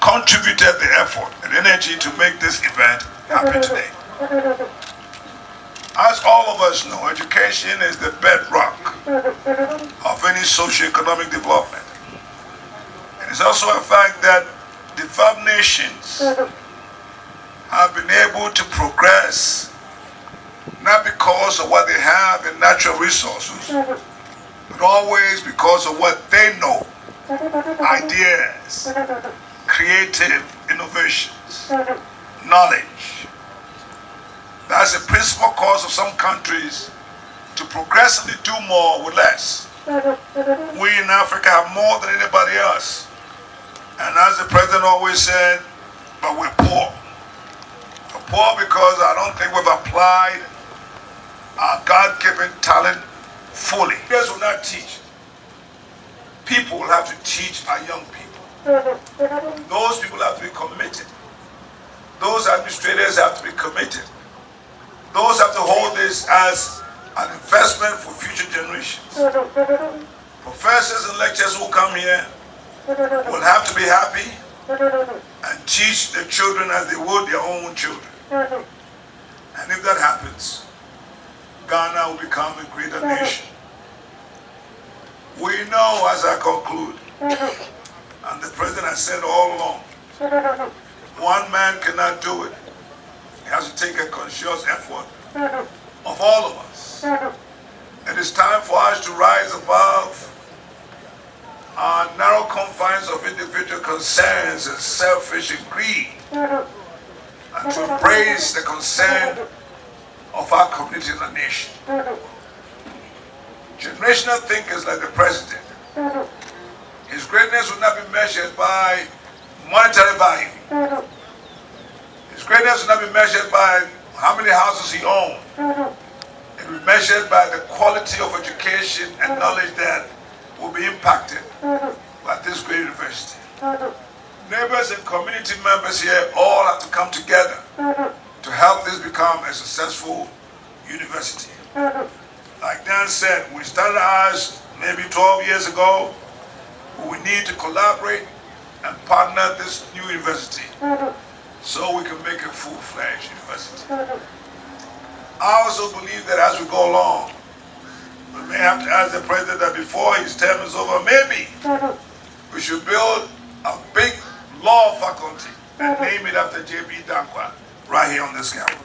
contributed the effort and energy to make this event happen today. As all of us know, education is the bedrock of any socio-economic development. It is also a fact that developed nations have been able to progress not because of what they have in natural resources, but always because of what they know, ideas, creative innovations, knowledge. That's a principal cause of some countries to progressively do more with less. We in Africa have more than anybody else. And as the president always said, but we're poor. We're poor because I don't think we've applied our God-given talent fully. Leaders will not teach. People will have to teach our young people. Those people have to be committed. Those administrators have to be committed. Those have to hold this as an investment for future generations. Professors and lecturers who come here will have to be happy and teach their children as they would their own children. And if that happens, Ghana will become a greater nation. We know, as I conclude, and the president has said all along, one man cannot do it. He has to take a conscious effort of all of us. It is time for us to rise above our narrow confines of individual concerns and selfish greed, and to embrace the concern of our community and the nation. Generational thinkers like the president, his greatness will not be measured by monetary value. His greatness will not be measured by how many houses he owns. It will be measured by the quality of education and knowledge that will be impacted by this great university. Neighbors and community members here all have to come together to help this become a successful university. Like Dan said, we started ours maybe 12 years ago. We need to collaborate and partner this new university so we can make a full-fledged university. I also believe that as we go along, we may have to ask the president that before his term is over, maybe we should build a big law faculty and name it after J.B. Dankwa right here on this campus.